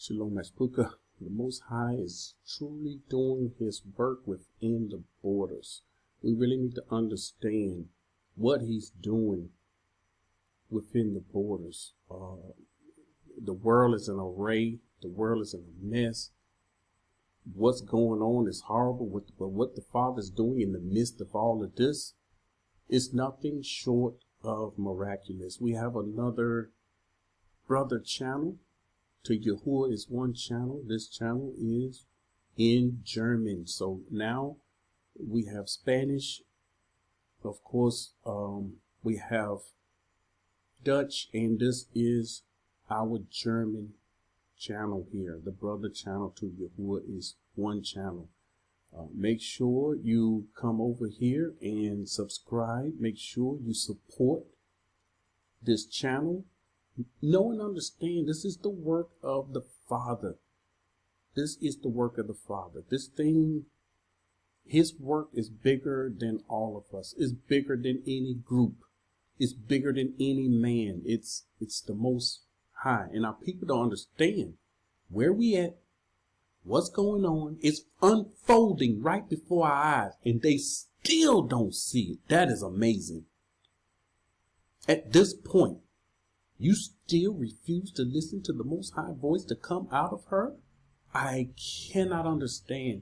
Shalom Mashpuka. The Most High is truly doing his work within the borders. We really need to understand what he's doing within the borders. The world is an array. The world is in a mess. What's going on is horrible. But what the Father's doing in the midst of all of this is nothing short of miraculous. We have another brother channel. To Yahuah is one channel. This channel is in German. So now we have Spanish. Of course, we have Dutch, and this is our German channel here. The brother channel to Yahuah is one channel. Make sure you come over here and subscribe. Make sure you support this channel. Know and understand this is the work of the Father. This is the work of the Father. This thing, his work is bigger than all of us. It's bigger than any group. It's bigger than any man. It's the Most High. And our people don't understand where we at, what's going on. It's unfolding right before our eyes, and they still don't see it. That is amazing. At this point, you still refuse to listen to the Most High voice to come out of her? I cannot understand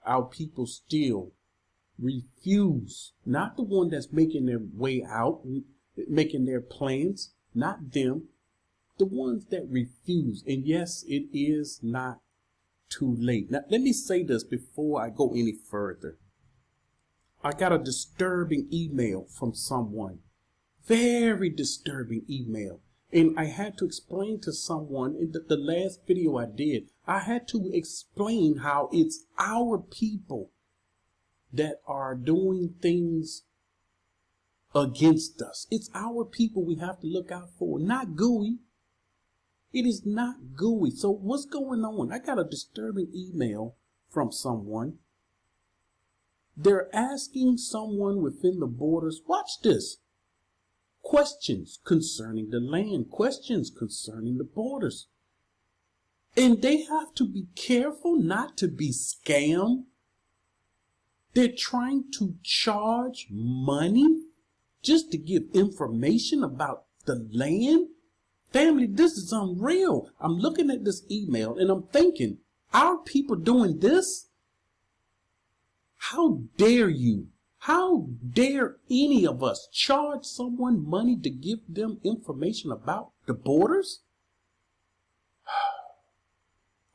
our people still refuse. Not the one that's making their way out, making their plans, not them. The ones that refuse. And yes, it is not too late. Now, let me say this before I go any further. I got a disturbing email from someone. Very disturbing email. And I had to explain to someone in the last video I did, I had to explain how it's our people that are doing things against us. It's our people we have to look out for, not GUI. It is not GUI. So what's going on? I got a disturbing email from someone. They're asking someone within the borders, watch this. Questions concerning the land, questions concerning the borders. And they have to be careful not to be scammed. They're trying to charge money just to give information about the land. Family, this is unreal. I'm looking at this email and I'm thinking, our people doing this? How dare you? How dare any of us charge someone money to give them information about the borders?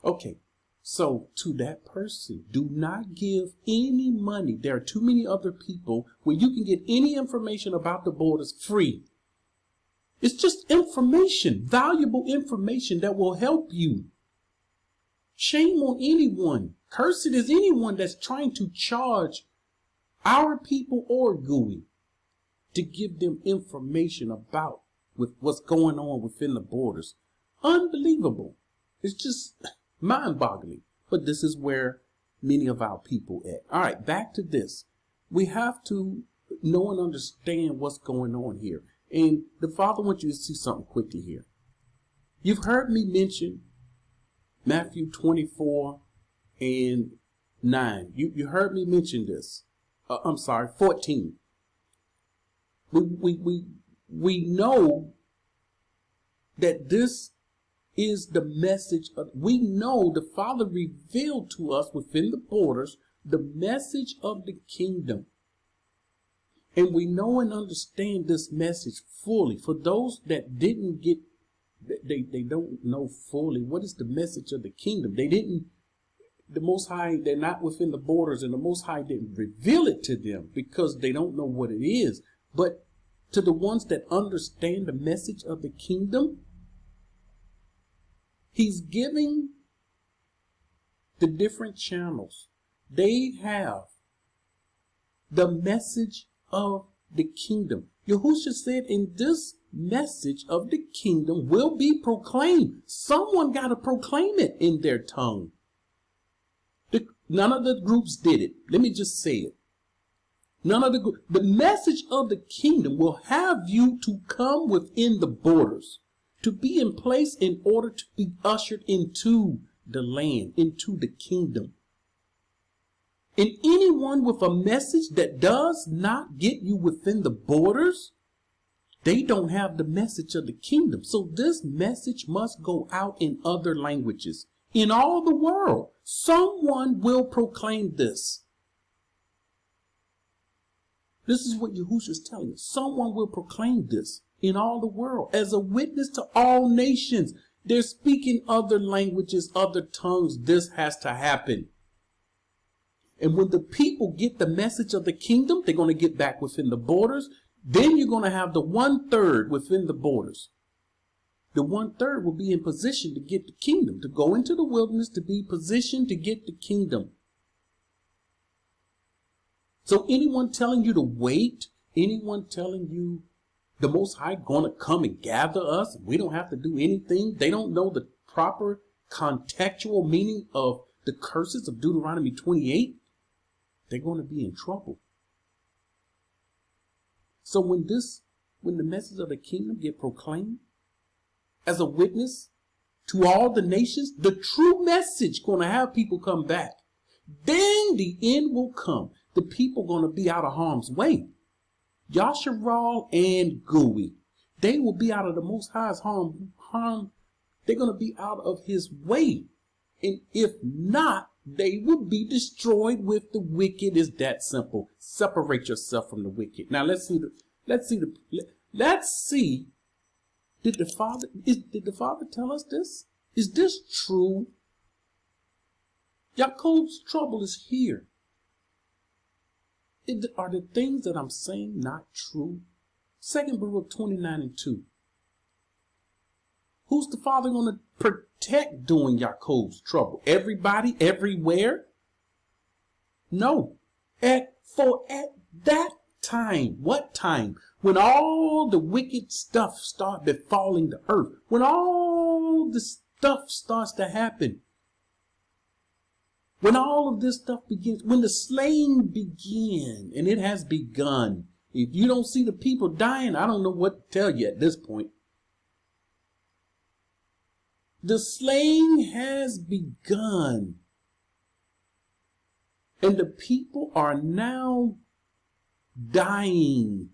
Okay, so to that person, do not give any money. There are too many other people where you can get any information about the borders free. It's just information, valuable information that will help you. Shame on anyone. Cursed is anyone that's trying to charge our people or GUI to give them information about with what's going on within the borders. Unbelievable. It's just mind-boggling. But this is where many of our people at. All right, back to this. We have to know and understand what's going on here. And the Father wants you to see something quickly here. You've heard me mention Matthew 24 and 9. You heard me mention this. 14. We know that this is the message of, we know the Father revealed to us within the borders the message of the kingdom. And we know and understand this message fully. For those that didn't get, they don't know fully what is the message of the kingdom. The Most High, they're not within the borders, and the Most High didn't reveal it to them because they don't know what it is. But to the ones that understand the message of the kingdom, he's giving the different channels. They have the message of the kingdom. Yahushua said, in this message of the kingdom will be proclaimed. Someone got to proclaim it in their tongue. None of the groups did it. Let me just say it. The message of the kingdom will have you to come within the borders, to be in place in order to be ushered into the land, into the kingdom. And anyone with a message that does not get you within the borders, they don't have the message of the kingdom. So this message must go out in other languages. In all the world, someone will proclaim this. This is what Yahuah is telling us. Someone will proclaim this in all the world as a witness to all nations. They're speaking other languages, other tongues. This has to happen. And when the people get the message of the kingdom, they're going to get back within the borders. Then you're going to have the 1/3 within the borders. The 1/3 will be in position to get the kingdom, to go into the wilderness, to be positioned to get the kingdom. So anyone telling you to wait, anyone telling you the Most High going to come and gather us, we don't have to do anything, they don't know the proper contextual meaning of the curses of Deuteronomy 28, they're going to be in trouble. So when the message of the kingdom get proclaimed as a witness to all the nations, the true message going to have people come back. Then the end will come. The people going to be out of harm's way. Yashar'al and Yahuah, they will be out of the Most High's harm. They're going to be out of his way. And if not, they will be destroyed with the wicked. It's that simple. Separate yourself from the wicked. Now let's see. Did the Father tell us this? Is this true? Yahuah's trouble is here. Are the things that I'm saying not true? 2 Baruch 29:2. Who's the Father going to protect during Yahuah's trouble? Everybody, everywhere? No. At that time, what time? When all the wicked stuff starts befalling the earth, when all the stuff starts to happen, when all of this stuff begins, when the slaying begins, and it has begun. If you don't see the people dying, I don't know what to tell you at this point. The slaying has begun. And the people are now dying.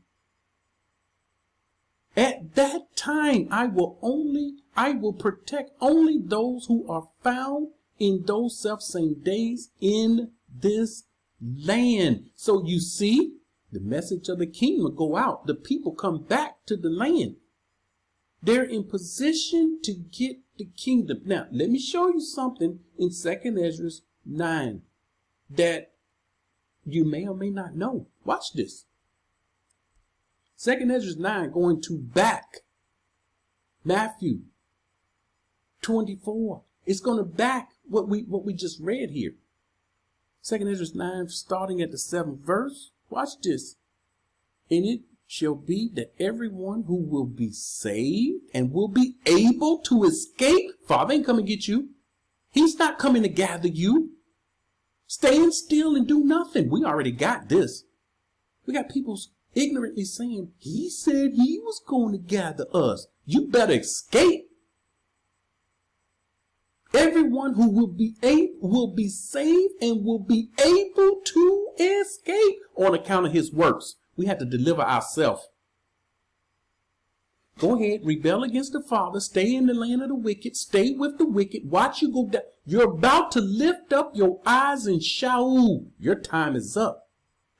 At that time, I will protect only those who are found in those self-same days in this land. So you see, the message of the kingdom will go out. The people come back to the land. They're in position to get the kingdom. Now, let me show you something in 2 Ezra 9 that you may or may not know. Watch this. 2 Ezra 9 going to back Matthew 24. It's going to back what we just read here. 2 Ezra 9, starting at the 7th verse. Watch this. And it shall be that everyone who will be saved and will be able to escape. Father ain't coming to get you. He's not coming to gather you. Stand still and do nothing. We already got this. We got people ignorantly saying, he said he was going to gather us. You better escape. Everyone who will be saved and will be able to escape on account of his works. We have to deliver ourselves. Go ahead, rebel against the Father, stay in the land of the wicked, stay with the wicked, watch you go down. You're about to lift up your eyes and shout, your time is up.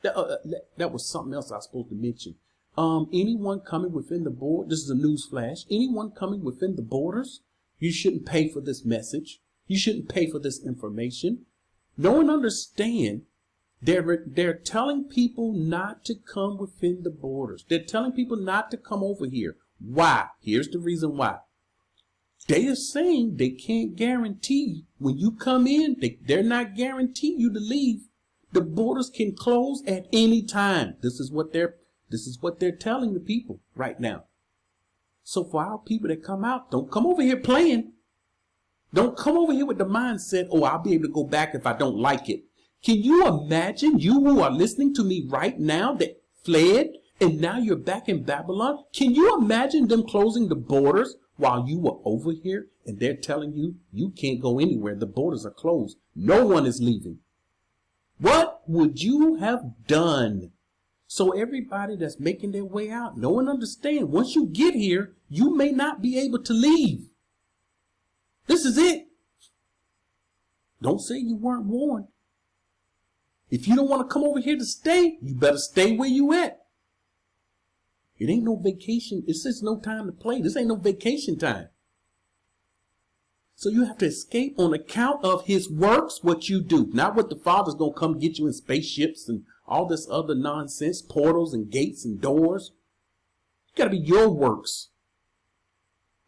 That was something else I was supposed to mention. Anyone coming within the border, this is a news flash, anyone coming within the borders, you shouldn't pay for this message. You shouldn't pay for this information. No one understands. They're telling people not to come within the borders. They're telling people not to come over here. Why? Here's the reason why. They are saying they can't guarantee when you come in, they're not guaranteeing you to leave. The borders can close at any time. This is what they're telling the people right now. So for our people that come out, don't come over here playing. Don't come over here with the mindset, oh, I'll be able to go back if I don't like it. Can you imagine, you who are listening to me right now that fled and now you're back in Babylon? Can you imagine them closing the borders while you were over here and they're telling you you can't go anywhere. The borders are closed. No one is leaving. What would you have done? So everybody that's making their way out, know and understand, once you get here, you may not be able to leave. This is it. Don't say you weren't warned. If you don't want to come over here to stay, you better stay where you at. It ain't no vacation. It's just no time to play. This ain't no vacation time. So you have to escape on account of his works, what you do. Not what the Father's going to come get you in spaceships and all this other nonsense, portals and gates and doors. It's got to be your works.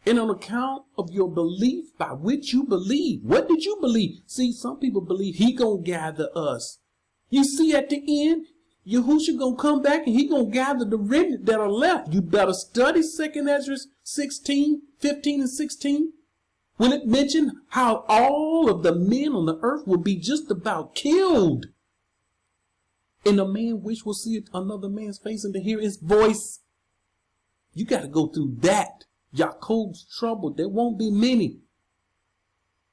And on account of your belief by which you believe. What did you believe? See, some people believe he going to gather us. You see at the end, Yahuah going to come back and he going to gather the remnant that are left. You better study 2 Ezra 16, 15 and 16. When it mentioned how all of the men on the earth will be just about killed. And a man which will see another man's face and to hear his voice. You got to go through that. Yahuah's trouble. There won't be many.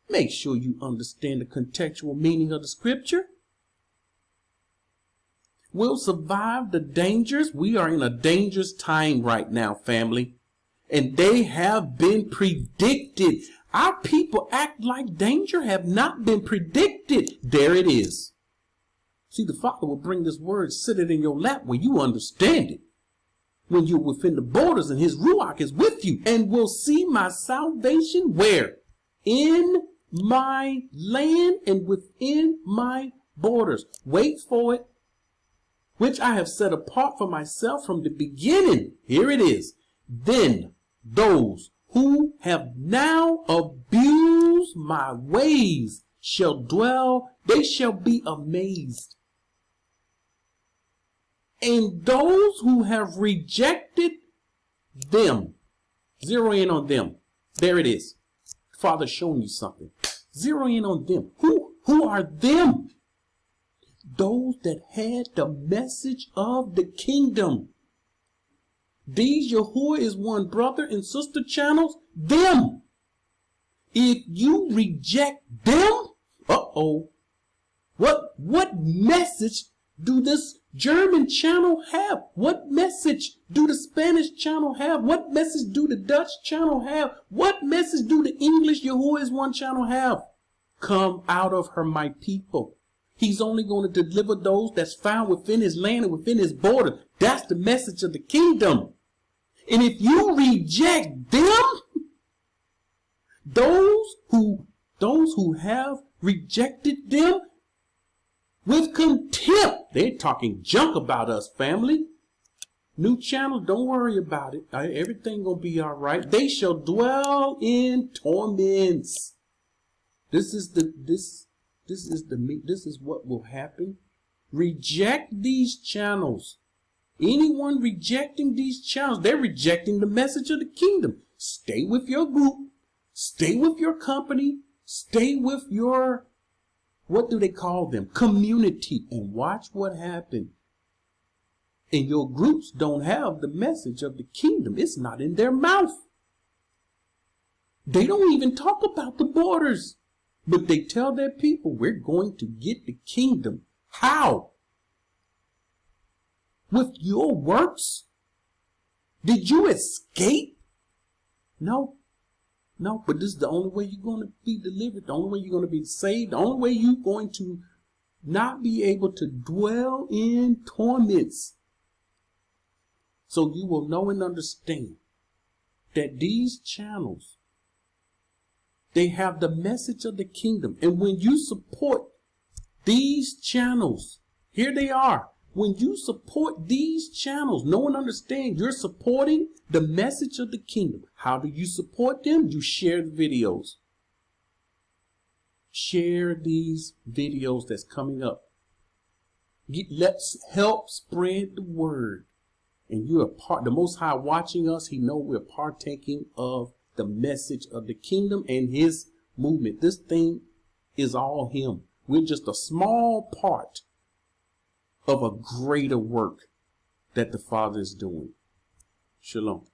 Make sure you understand the contextual meaning of the scripture. We'll survive the dangers. We are in a dangerous time right now, family. And they have been predicted. Our people act like danger have not been predicted. There it is. See, the Father will bring this word, sit it in your lap where you understand it. When you're within the borders and his Ruach is with you. And will see my salvation where? In my land and within my borders. Wait for it. Which I have set apart for myself from the beginning. Here it is. Then those who have now abused my ways shall dwell, they shall be amazed. And those who have rejected them, zero in on them. There it is. Father's showing you something. Zero in on them. Who are them? Those that had the message of the kingdom. These Yahuah is one brother and sister channels. Them. If you reject them, what message do this German channel have? What message do the Spanish channel have? What message do the Dutch channel have? What message do the English Yahuah is one channel have? Come out of her, my people. He's only going to deliver those that's found within his land and within his border. That's the message of the kingdom. And if you reject them, those who have rejected them with contempt, they're talking junk about us, family. New channel, don't worry about it. Everything gonna be all right. They shall dwell in torments. This is what will happen. Reject these channels. Anyone rejecting these channels, they're rejecting the message of the kingdom. Stay with your group. Stay with your company. Stay with your, what do they call them? Community. And watch what happens. And your groups don't have the message of the kingdom. It's not in their mouth. They don't even talk about the borders. But they tell their people, we're going to get the kingdom. How? With your works? Did you escape? No. No, but this is the only way you're going to be delivered. The only way you're going to be saved. The only way you're going to not be able to dwell in torments. So you will know and understand that these channels, they have the message of the kingdom. And when you support these channels, here they are. When you support these channels, know and understand you're supporting the message of the kingdom. How do you support them? You share the videos. Share these videos that's coming up. Let's help spread the word. And you are the Most High watching us. He knows we're partaking of the message of the kingdom and his movement. This thing is all him. We're just a small part of a greater work that the Father is doing. Shalom.